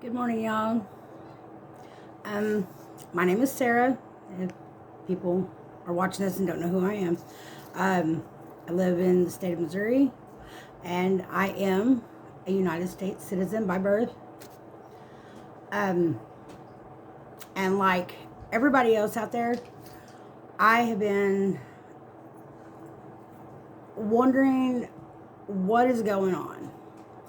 Good morning, y'all. My name is Sarah. If people are watching this and don't know who I am, I live in the state of Missouri, and I am a United States citizen by birth. And like everybody else out there, I have been wondering what is going on.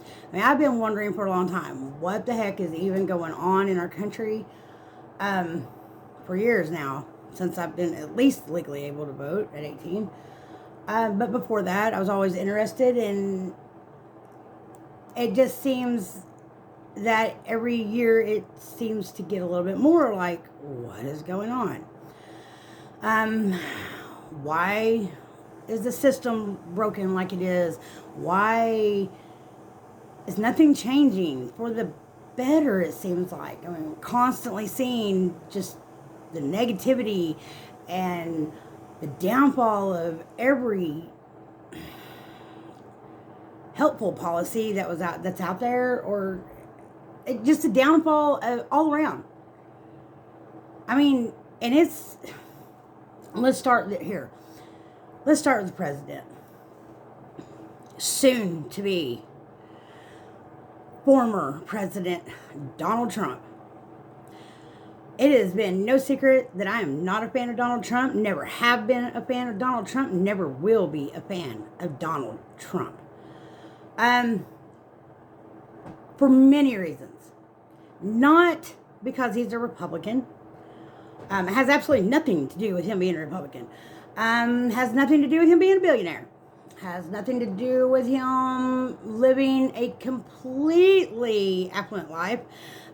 I mean, I've been wondering for a long time what the heck is even going on in our country for years now, since I've been at least legally able to vote at 18. But before that, I was always interested, and it just seems that every year it seems to get a little bit more like, what is going on? Why is the system broken like it is? Why is nothing changing for the better, it seems like? I mean, constantly seeing just the negativity and the downfall of every helpful policy that's out there, or just a downfall of all around. I mean, and let's start here. Let's start with the president. Soon to be former President Donald Trump. It has been no secret that I am not a fan of Donald Trump, never have been a fan of Donald Trump, never will be a fan of Donald Trump. For many reasons. Not because he's a Republican. It has absolutely nothing to do with him being a Republican. Has nothing to do with him being a billionaire. Has nothing to do with him living a completely affluent life,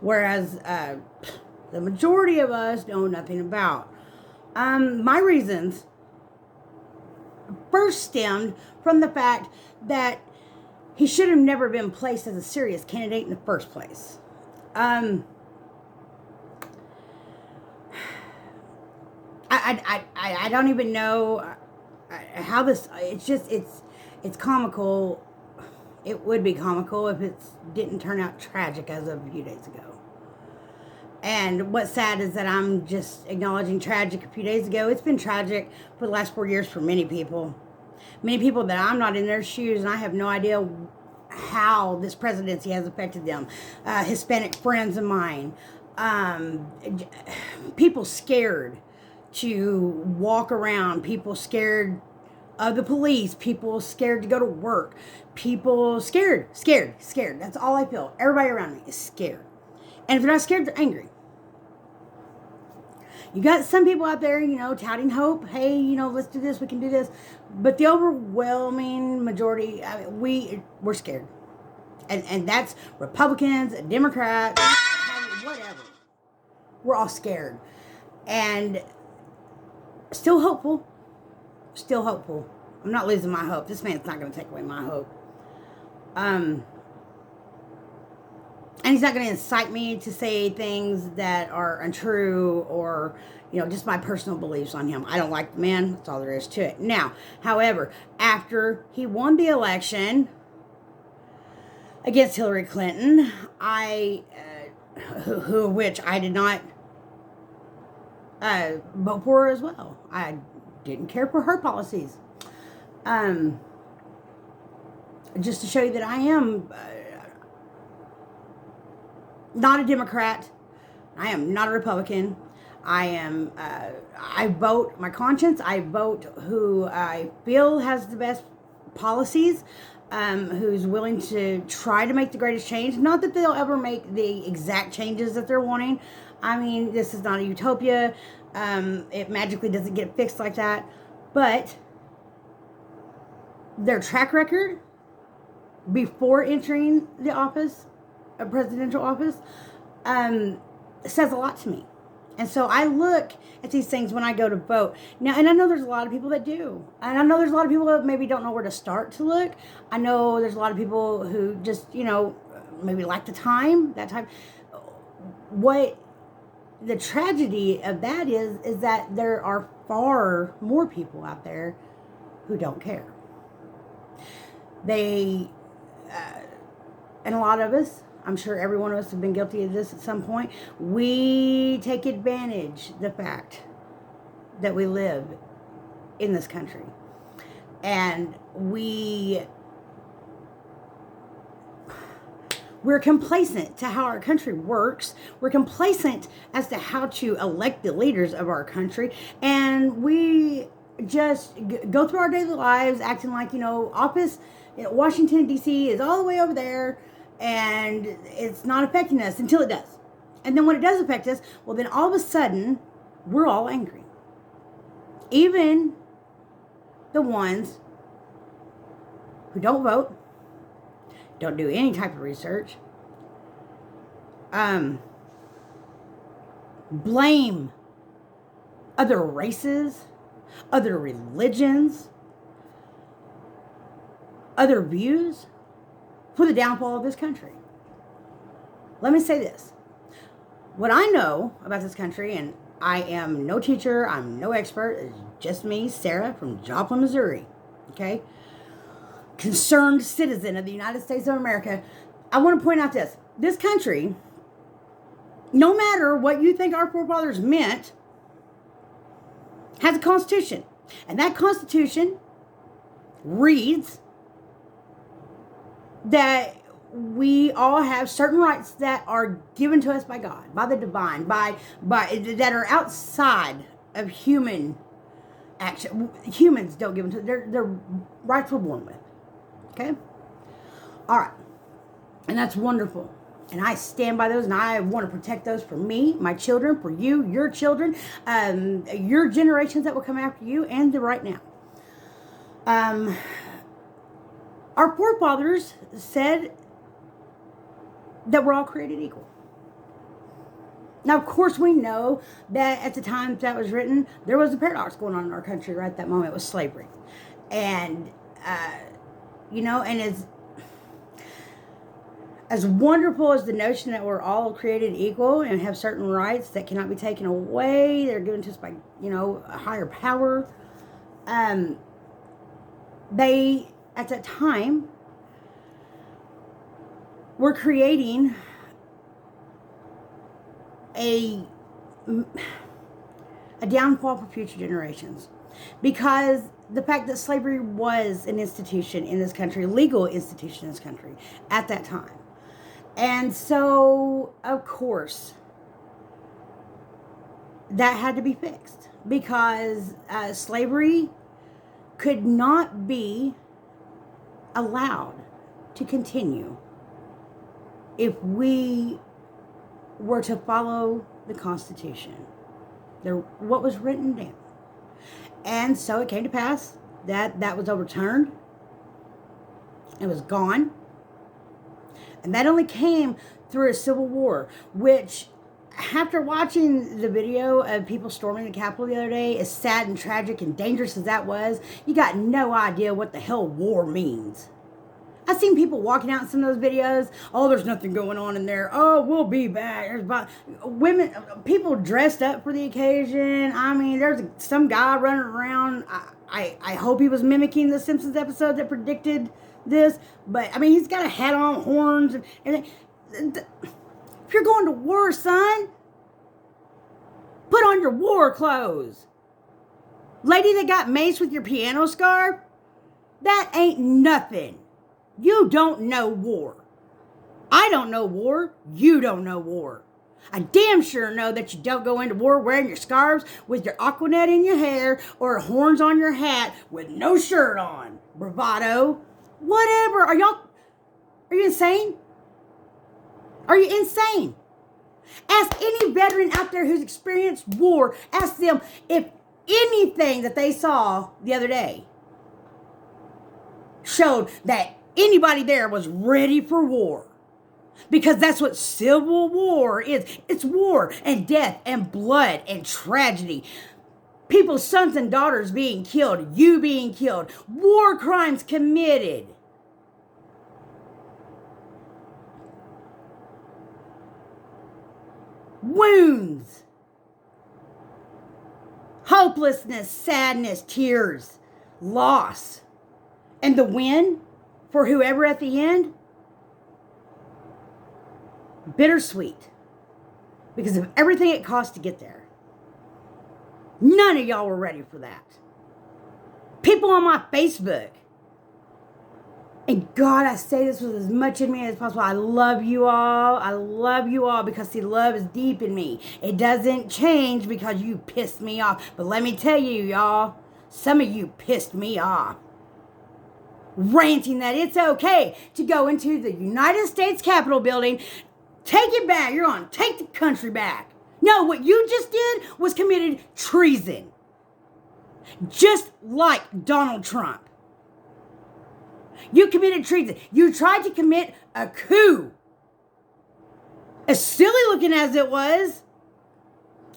whereas the majority of us know nothing about. My reasons first stemmed from the fact that he should have never been placed as a serious candidate in the first place. I don't even know how this. It's comical. It would be comical if it didn't turn out tragic as of a few days ago. And what's sad is that I'm just acknowledging tragic a few days ago. It's been tragic for the last 4 years for many people. Many people that I'm not in their shoes, and I have no idea how this presidency has affected them. Hispanic friends of mine. People scared to walk around. People scared of the police. People scared to go to work. People scared. That's all I feel. Everybody around me is scared. And if they're not scared, they're angry. You got some people out there, touting hope. Hey, let's do this. We can do this. But the overwhelming majority, we're scared. And that's Republicans, Democrats, whatever. We're all scared. And still hopeful. I'm not losing my hope. This man's not going to take away my hope. And he's not going to incite me to say things that are untrue or, just my personal beliefs on him. I don't like the man. That's all there is to it. Now, however, after he won the election against Hillary Clinton, which I did not vote for her as well. I didn't care for her policies. Just to show you that I am not a Democrat. I am not a Republican. I vote my conscience. I vote who I feel has the best policies, who's willing to try to make the greatest change. Not that they'll ever make the exact changes that they're wanting. I mean, this is not a utopia. It magically doesn't get fixed like that. But their track record before entering the office, a presidential office, says a lot to me. And so I look at these things when I go to vote. Now, and I know there's a lot of people that do. And I know there's a lot of people that maybe don't know where to start to look. I know there's a lot of people who just, maybe lack the time, that time. What the tragedy of that is that there are far more people out there who don't care. And a lot of us I'm sure every one of us have been guilty of this at some point. We take advantage the fact that we live in this country. And we're complacent to how our country works. We're complacent as to how to elect the leaders of our country. And we just go through our daily lives acting like, office, Washington, D.C. is all the way over there. And it's not affecting us until it does. And then when it does affect us, well, then all of a sudden, we're all angry. Even the ones who don't vote, don't do any type of research, blame other races, other religions, other views for the downfall of this country. Let me say this. What I know about this country, and I am no teacher, I'm no expert, it's just me, Sarah, from Joplin, Missouri, okay? Concerned citizen of the United States of America. I want to point out this. This country, no matter what you think our forefathers meant, has a constitution. And that constitution reads that we all have certain rights that are given to us by God, by the divine, by that are outside of human action. Humans don't give them to they're rights we're born with. Okay? All right. And that's wonderful. And I stand by those, and I want to protect those for me, my children, for you, your children, your generations that will come after you, and the right now. Our forefathers said that we're all created equal. Now, of course, we know that at the time that was written, there was a paradox going on in our country right at that moment. It was slavery. And, and as wonderful as the notion that we're all created equal and have certain rights that cannot be taken away, they're given to us by, a higher power, they, at that time, were creating a downfall for future generations, because the fact that slavery was an institution in this country, a legal institution in this country at that time. And so, of course, that had to be fixed, because slavery could not be allowed to continue if we were to follow the Constitution, what was written down. And so it came to pass that that was overturned. It was gone. And that only came through a civil war, which, after watching the video of people storming the Capitol the other day, as sad and tragic and dangerous as that was, you got no idea what the hell war means. I've seen people walking out in some of those videos. Oh, there's nothing going on in there. Oh, we'll be back. There's women, people dressed up for the occasion. I mean, there's some guy running around. I hope he was mimicking the Simpsons episode that predicted this. But, I mean, he's got a hat on, horns. And if you're going to war, son, put on your war clothes. Lady that got maced with your piano scarf, that ain't nothing. You don't know war. I don't know war. You don't know war. I damn sure know that you don't go into war wearing your scarves with your Aquanet in your hair or horns on your hat with no shirt on. Bravado. Whatever. Are you insane? Are you insane? Ask any veteran out there who's experienced war. Ask them if anything that they saw the other day showed that anybody there was ready for war. Because that's what civil war is. It's war and death and blood and tragedy. People's sons and daughters being killed. You being killed. War crimes committed. Wounds. Hopelessness, sadness, tears, loss. And the win for whoever at the end? bittersweet because of everything it cost to get there. None of y'all were ready for that. People on my Facebook, and God, I say this with as much in me as possible. I love you all. I love you all because, see, love is deep in me. It doesn't change because you pissed me off. But let me tell you, y'all, some of you pissed me off. Ranting that it's okay to go into the United States Capitol building, take it back. You're on. Take the country back. No, what you just did was committed treason. Just like Donald Trump. You committed treason. You tried to commit a coup. As silly looking as it was,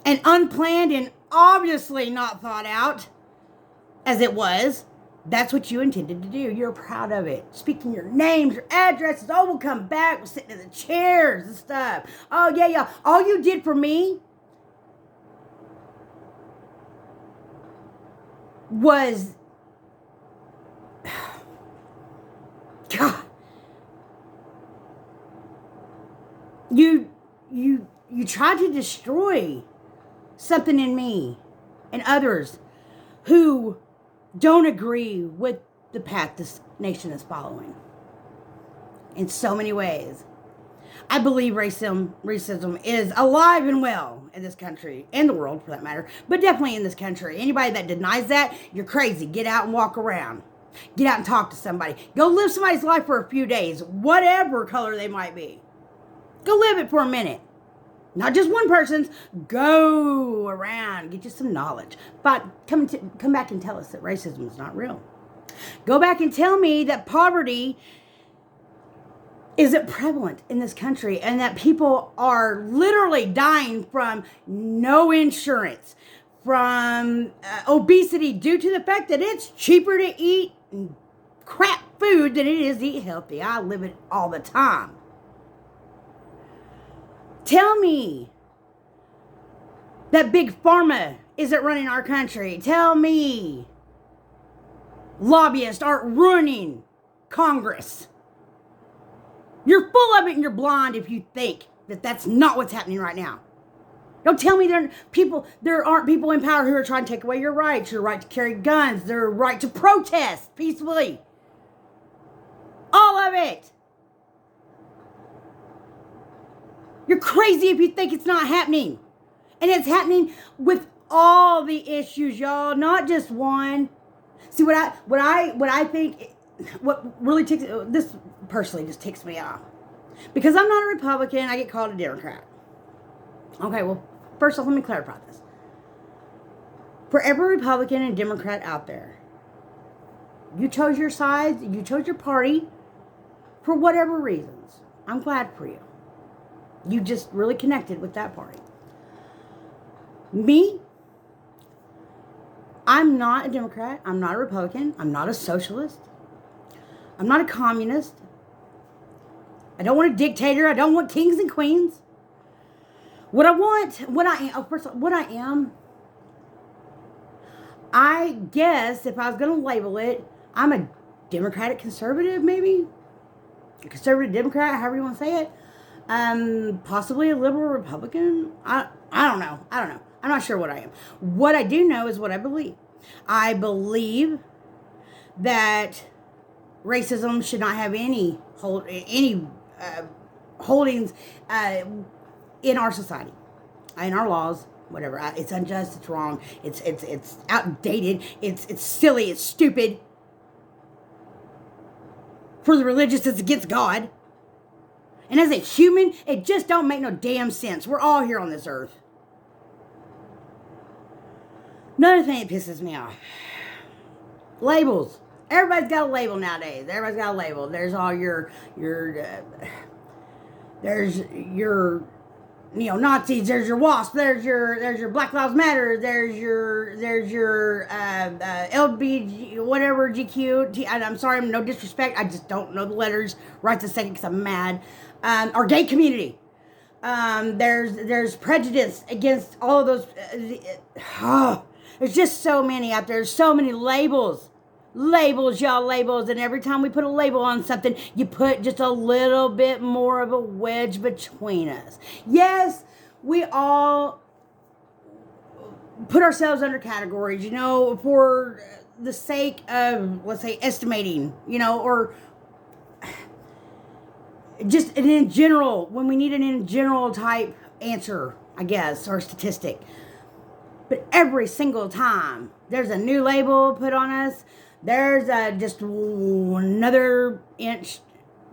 and unplanned and obviously not thought out as it was, that's what you intended to do. You're proud of it. Speaking your names, your addresses. Oh, we'll come back. We're sitting in the chairs and stuff. Oh, yeah. All you did for me was, God, you tried to destroy something in me and others who don't agree with the path this nation is following in so many ways. I believe racism is alive and well in this country, and the world for that matter, but definitely in this country. Anybody that denies that, you're crazy. Get out and walk around. Get out and talk to somebody. Go live somebody's life for a few days, whatever color they might be. Go live it for a minute. Not just one person's. Go around. Get you some knowledge. But come back and tell us that racism is not real. Go back and tell me that poverty isn't prevalent in this country and that people are literally dying from no insurance, from obesity due to the fact that it's cheaper to eat crap food than it is to eat healthy. I live it all the time. Tell me that big pharma isn't running our country. Tell me lobbyists aren't ruining Congress. You're full of it and you're blind if you think that that's not what's happening right now. Don't tell me there aren't people in power who are trying to take away your rights, your right to carry guns, their right to protest peacefully. All of it. You're crazy if you think it's not happening. And it's happening with all the issues, y'all, not just one. See, what I think, what really ticks, this personally just ticks me off. Because I'm not a Republican, I get called a Democrat. Okay, well, first off, let me clarify this. For every Republican and Democrat out there, you chose your sides, you chose your party for whatever reasons. I'm glad for you. You just really connected with that party. Me, I'm not a Democrat. I'm not a Republican. I'm not a socialist. I'm not a communist. I don't want a dictator. I don't want kings and queens. What I am, I guess if I was going to label it, I'm a Democratic conservative, maybe. A conservative Democrat, however you want to say it. Possibly a liberal Republican. I don't know. I'm not sure what I am. What I do know is what I believe. I believe that racism should not have any holdings in our society, in our laws, whatever. It's unjust. It's wrong. It's outdated. It's silly. It's stupid. For the religious, it's against God. And as a human, it just don't make no damn sense. We're all here on this earth. Another thing that pisses me off. Labels. Everybody's got a label nowadays. Everybody's got a label. There's all there's your neo-Nazis, there's your WASP, there's your Black Lives Matter, there's your LBG, whatever, GQ, I'm sorry, no disrespect, I just don't know the letters right this second because I'm mad. Our gay community. There's prejudice against all of those. There's just so many out there. There's so many labels Labels, y'all, labels. And every time we put a label on something, you put just a little bit more of a wedge between us. Yes, we all put ourselves under categories, for the sake of, let's say, estimating, or just an in general, when we need an in general type answer, I guess, or statistic. But every single time there's a new label put on us, there's just another inch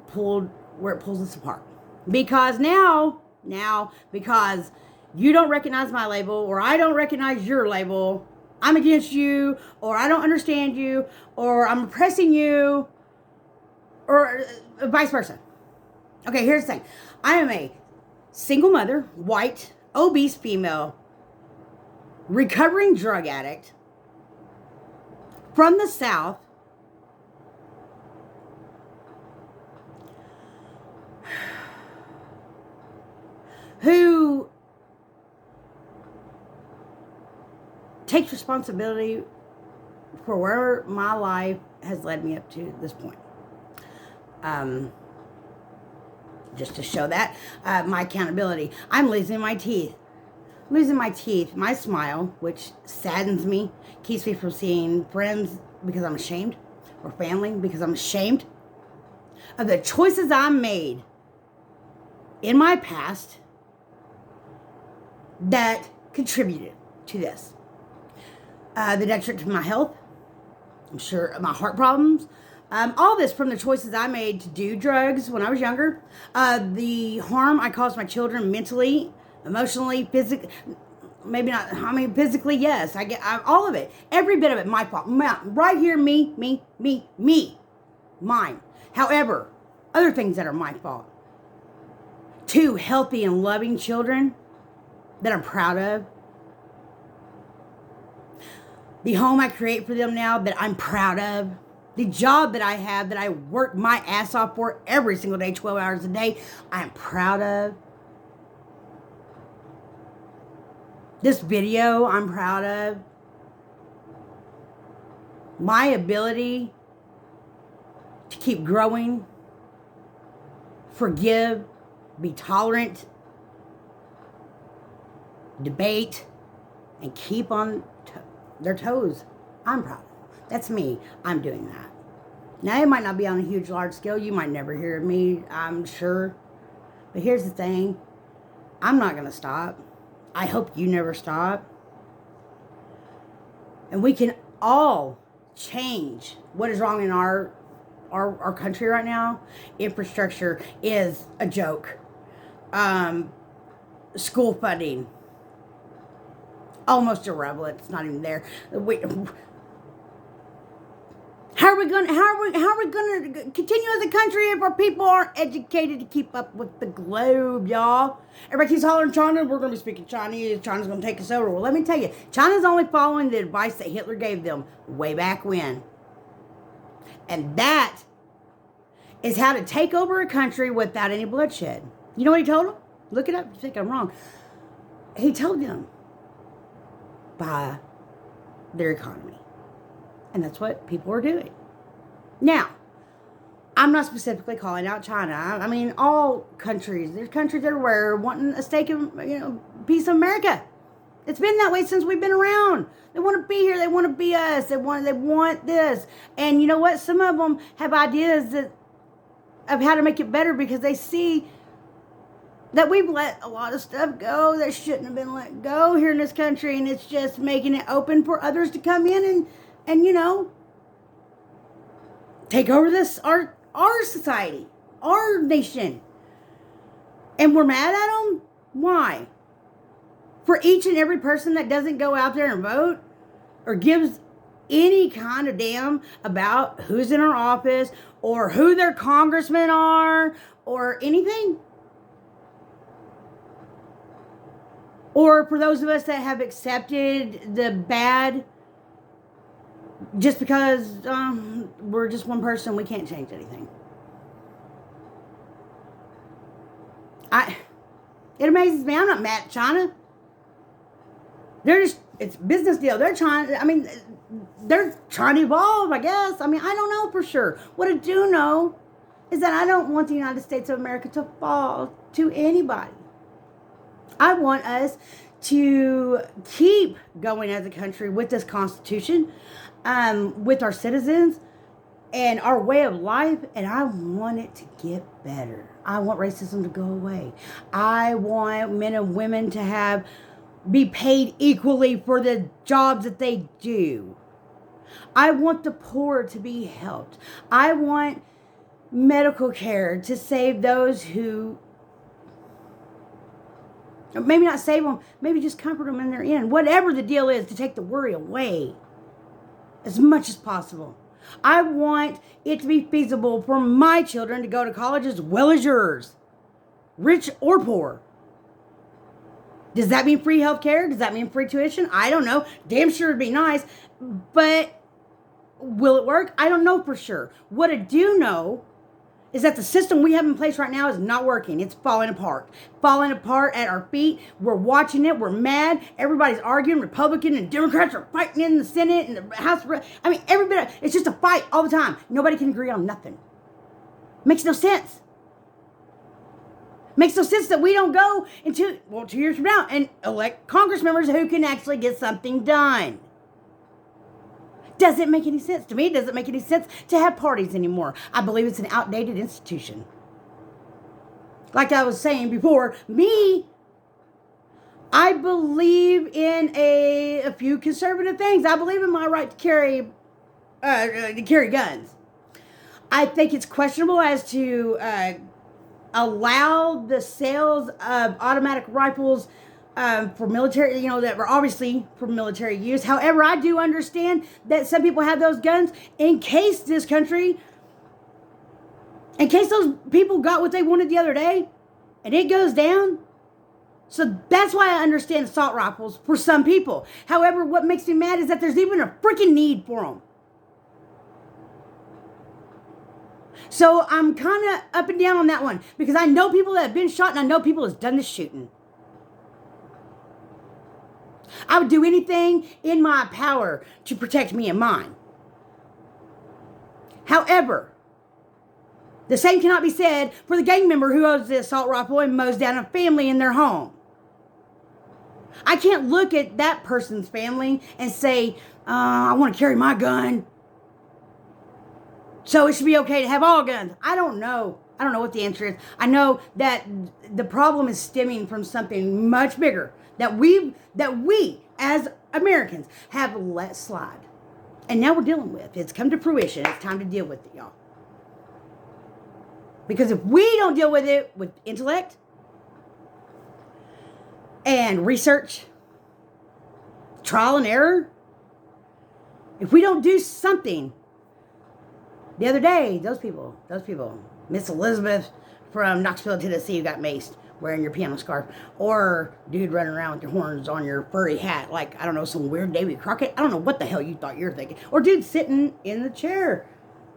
pulled where it pulls us apart. Because because you don't recognize my label, or I don't recognize your label, I'm against you, or I don't understand you, or I'm oppressing you, or vice versa. Okay, here's the thing. I am a single mother, white, obese female, recovering drug addict from the South who takes responsibility for where my life has led me up to this point. Just to show that, my accountability. I'm losing my teeth. My smile, which saddens me, keeps me from seeing friends because I'm ashamed, or family because I'm ashamed of the choices I made in my past that contributed to this. The detriment to my health, I'm sure, my heart problems, all this from the choices I made to do drugs when I was younger, the harm I caused my children mentally, emotionally, physically. Maybe not. I mean, physically, yes. I get all of it. Every bit of it, my fault. Right here, me, mine. However, other things that are my fault. 2 healthy and loving children that I'm proud of. The home I create for them now that I'm proud of. The job that I have that I work my ass off for every single day, 12 hours a day, I'm proud of. This video, I'm proud of. My ability to keep growing, forgive, be tolerant, debate, and keep on their toes. I'm proud of them. That's me. I'm doing that. Now, it might not be on a huge, large scale. You might never hear of me, I'm sure. But here's the thing. I'm not going to stop. I hope you never stop. And we can all change what is wrong in our country right now. Infrastructure is a joke. School funding, almost irrelevant. It's not even there. How are we going to continue as a country if our people aren't educated to keep up with the globe, y'all? Everybody keeps hollering China. We're going to be speaking Chinese. China's going to take us over. Well, let me tell you, China's only following the advice that Hitler gave them way back when. And that is how to take over a country without any bloodshed. You know what he told them? Look it up if you think I'm wrong. He told them, buy their economy. And that's what people are doing. Now, I'm not specifically calling out China. I mean, all countries. There's countries everywhere wanting a stake of, piece of America. It's been that way since we've been around. They want to be here. They want to be us. They want this. And you know what? Some of them have ideas of how to make it better because they see that we've let a lot of stuff go that shouldn't have been let go here in this country. And it's just making it open for others to come in and take over this, our society, our nation. And we're mad at them? Why? For each and every person that doesn't go out there and vote or gives any kind of damn about who's in our office or who their congressmen are or anything. Or for those of us that have accepted the bad just because we're just one person, we can't change anything. It amazes me. I'm not mad at China. They're just it's business deal. They're trying to evolve, I guess. I mean, I don't know for sure. What I do know is that I don't want the United States of America to fall to anybody. I want us to keep going as a country with this Constitution, with our citizens and our way of life, and I want it to get better. I want racism to go away. I want men and women to be paid equally for the jobs that they do. I want the poor to be helped. I want medical care to save those who, maybe not save them, maybe just comfort them in their end. Whatever the deal is, to take the worry away as much as possible. I want it to be feasible for my children to go to college as well as yours, rich or poor. Does that mean free health care? Does that mean free tuition? I don't know. Damn sure it'd be nice. But will it work? I don't know for sure. What I do know is that the system we have in place right now is not working. It's falling apart. Falling apart at our feet. We're watching it. We're mad. Everybody's arguing. Republican and Democrats are fighting in the Senate and the House. I mean, everybody. It's just a fight all the time. Nobody can agree on nothing. Makes no sense. Makes no sense that we don't go in 2 years from now and elect Congress members who can actually get something done. Doesn't make any sense. To me, it doesn't make any sense to have parties anymore. I believe it's an outdated institution. Like I was saying before, I believe in a few conservative things. I believe in my right to carry guns. I think it's questionable as to allow the sales of automatic rifles for military, that were obviously for military use. However, I do understand that some people have those guns in case those people got what they wanted the other day and it goes down. So that's why I understand assault rifles for some people. However, what makes me mad is that there's even a freaking need for them. So I'm kind of up and down on that one because I know people that have been shot and I know people that's done the shooting. I would do anything in my power to protect me and mine. However, the same cannot be said for the gang member who owns the assault rifle and mows down a family in their home. I can't look at that person's family and say, I want to carry my gun, so it should be okay to have all guns. I don't know. I don't know what the answer is. I know that the problem is stemming from something much bigger that we as Americans have let slide. And now we're dealing with. It's come to fruition. It's time to deal with it, y'all. Because if we don't deal with it with intellect and research, trial and error, if we don't do something. The other day, those people, Miss Elizabeth from Knoxville, Tennessee, who got maced wearing your piano scarf, or dude running around with your horns on your furry hat, like, I don't know, some weird Davy Crockett. I don't know what the hell you thought you were thinking. Or dude sitting in the chair,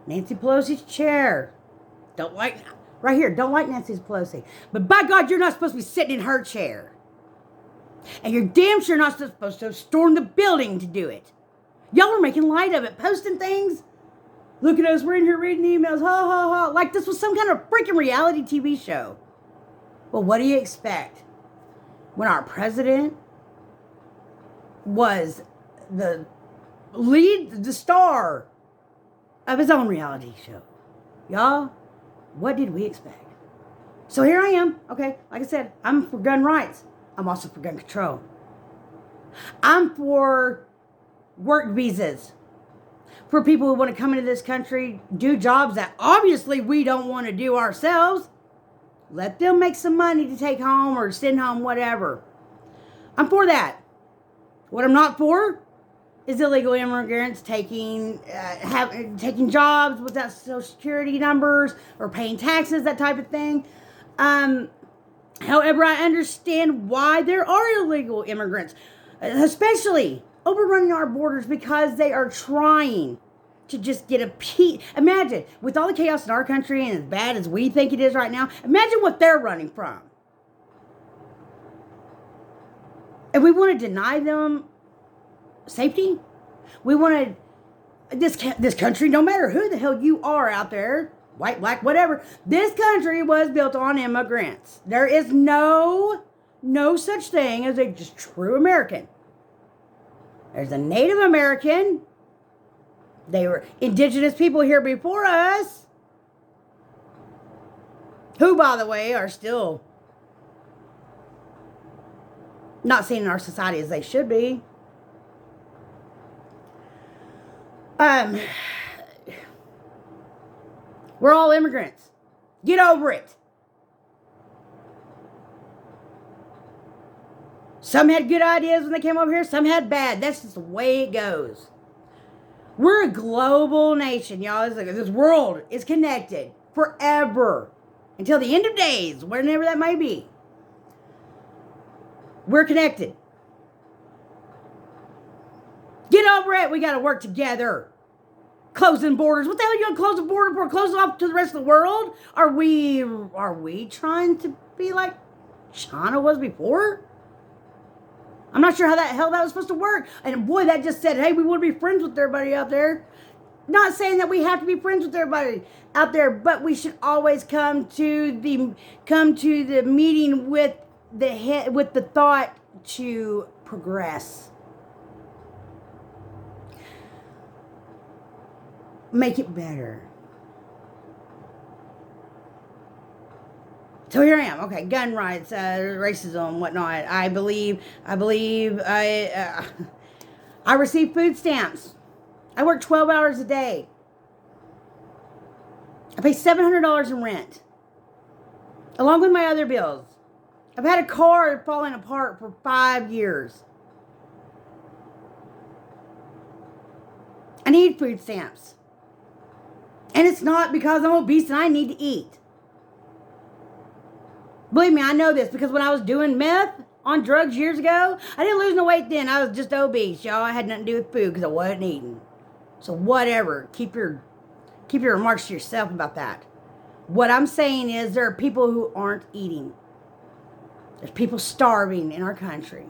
Nancy Pelosi's chair. Don't like Nancy Pelosi. But by God, you're not supposed to be sitting in her chair. And you're damn sure not supposed to have stormed the building to do it. Y'all were making light of it, posting things. Look at us, we're in here reading emails, ha ha ha. Like this was some kind of freaking reality TV show. Well, what do you expect? When our president was the star of his own reality show. Y'all, what did we expect? So here I am. Okay, like I said, I'm for gun rights. I'm also for gun control. I'm for work visas. For people who want to come into this country, do jobs that obviously we don't want to do ourselves. Let them make some money to take home or send home, whatever. I'm for that. What I'm not for is illegal immigrants taking jobs without Social Security numbers or paying taxes, that type of thing. However, I understand why there are illegal immigrants, especially overrunning our borders because they are trying to just get a piece. Imagine, with all the chaos in our country and as bad as we think it is right now, imagine what they're running from. If we want to deny them safety. We wanted this country, no matter who the hell you are out there, white, black, whatever, this country was built on immigrants. There is no such thing as a just true American. There's a Native American. They were indigenous people here before us, who, by the way, are still not seen in our society as they should be. We're all immigrants. Get over it. Some had good ideas when they came over here. Some had bad. That's just the way it goes. We're a global nation, y'all. This world is connected forever. Until the end of days, whenever that may be. We're connected. Get over it. We got to work together. Closing borders. What the hell are you going to close the border for? Close it off to the rest of the world? Are we trying to be like China was before? I'm not sure how the hell that was supposed to work. And boy, that just said, hey, we want to be friends with everybody out there. Not saying that we have to be friends with everybody out there, but we should always come to the meeting with the thought to progress. Make it better. So here I am. Okay, gun rights, racism, whatnot. I believe I receive food stamps. I work 12 hours a day. I pay $700 in rent, along with my other bills. I've had a car falling apart for 5 years. I need food stamps. And it's not because I'm obese and I need to eat. Believe me, I know this because when I was doing meth on drugs years ago, I didn't lose no weight then. I was just obese, y'all. I had nothing to do with food because I wasn't eating. So whatever. Keep your remarks to yourself about that. What I'm saying is there are people who aren't eating. There's people starving in our country.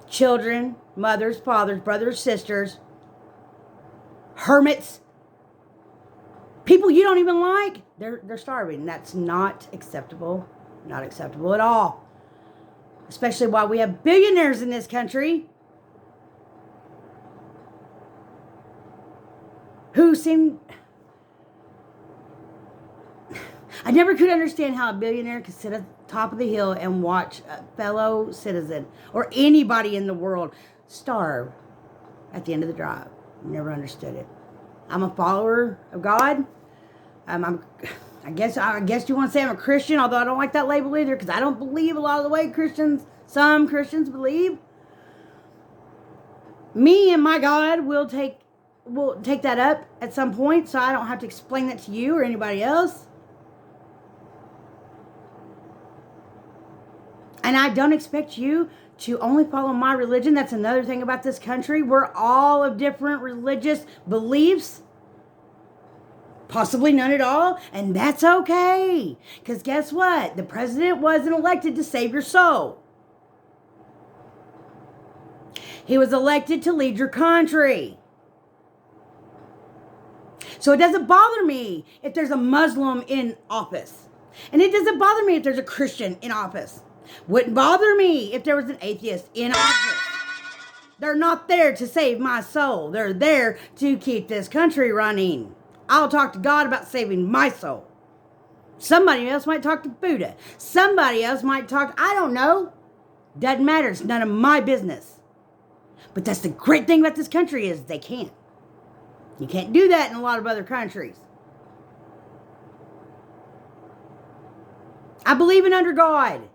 Children, mothers, fathers, brothers, sisters, hermits, people you don't even like, they're starving. That's not acceptable. Not acceptable at all. Especially while we have billionaires in this country who seem... I never could understand how a billionaire could sit at the top of the hill and watch a fellow citizen or anybody in the world starve at the end of the drive. Never understood it. I'm a follower of God. I guess you want to say I'm a Christian, although I don't like that label either because I don't believe a lot of the way some Christians believe. Me and my God will take that up at some point, so I don't have to explain that to you or anybody else. And I don't expect you to only follow my religion. That's another thing about this country. We're all of different religious beliefs. Possibly none at all. And that's okay. Because guess what? The president wasn't elected to save your soul. He was elected to lead your country. So it doesn't bother me if there's a Muslim in office. And it doesn't bother me if there's a Christian in office. Wouldn't bother me if there was an atheist in office. They're not there to save my soul. They're there to keep this country running. I'll talk to God about saving my soul. Somebody else might talk to Buddha. Somebody else might talk, I don't know. Doesn't matter. It's none of my business. But that's the great thing about this country is they can't. You can't do that in a lot of other countries. I believe in under God.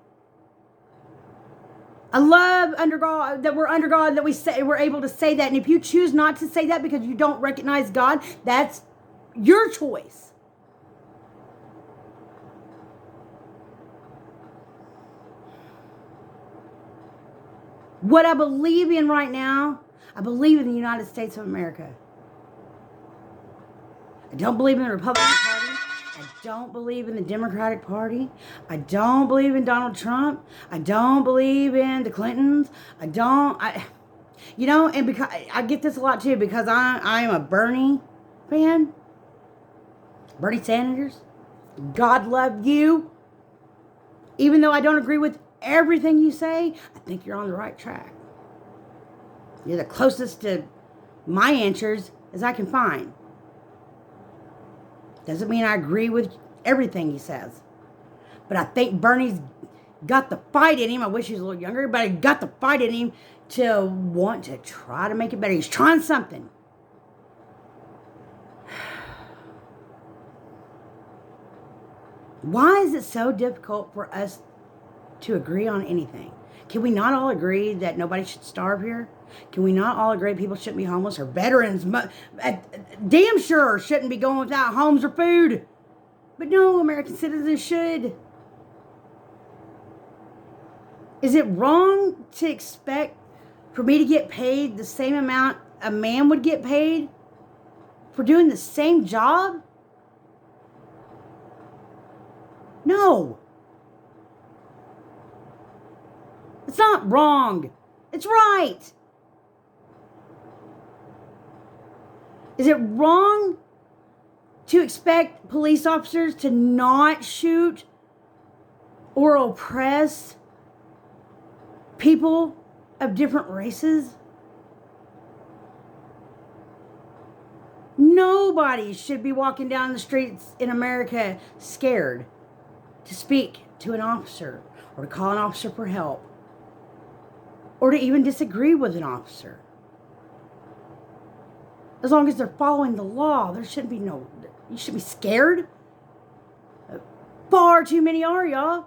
I love under God, that we're under God, that we're able to say that. And if you choose not to say that because you don't recognize God, that's your choice. What I believe in right now, I believe in the United States of America. I don't believe in the Republican Party. I don't believe in the Democratic Party. I don't believe in Donald Trump. I don't believe in the Clintons. You know, and because I get this a lot too, because I am a Bernie fan. Bernie Sanders. God love you. Even though I don't agree with everything you say, I think you're on the right track. You're the closest to my answers as I can find. Doesn't mean I agree with everything he says. But I think Bernie's got the fight in him. I wish he was a little younger, but he got the fight in him to want to try to make it better. He's trying something. Why is it so difficult for us to agree on anything? Can we not all agree that nobody should starve here? Can we not all agree people shouldn't be homeless, or veterans damn sure shouldn't be going without homes or food? But no, American citizens should. Is it wrong to expect for me to get paid the same amount a man would get paid for doing the same job? No. It's not wrong. It's right. Is it wrong to expect police officers to not shoot or oppress people of different races? Nobody should be walking down the streets in America scared to speak to an officer or to call an officer for help or to even disagree with an officer. As long as they're following the law, there shouldn't be you should be scared. Far too many are, y'all.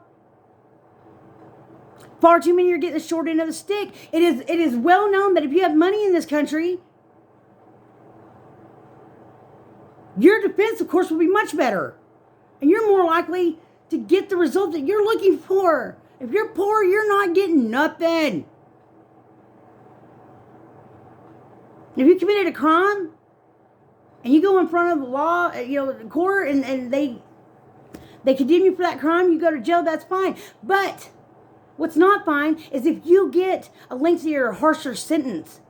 Far too many are getting the short end of the stick. It is well known that if you have money in this country, your defense, of course, will be much better. And you're more likely to get the result that you're looking for. If you're poor, you're not getting nothing. If you committed a crime and you go in front of the law, the court, and they condemn you for that crime, you go to jail, that's fine. But what's not fine is if you get a lengthier or harsher sentence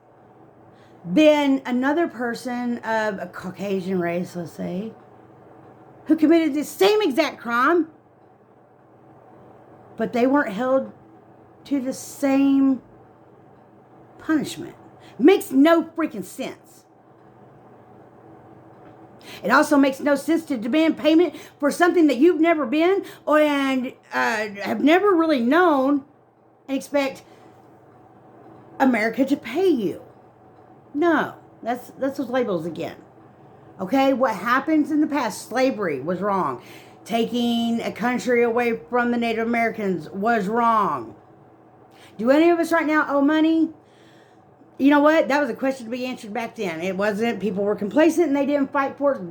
than another person of a Caucasian race, let's say, who committed the same exact crime, but they weren't held to the same punishment. Makes no freaking sense. It also makes no sense to demand payment for something that you've never been and have never really known and expect America to pay you. No, that's those labels again. Okay, what happens in the past, slavery was wrong. Taking a country away from the Native Americans was wrong. Do any of us right now owe money? You know what? That was a question to be answered back then. It wasn't. People were complacent and they didn't fight for it.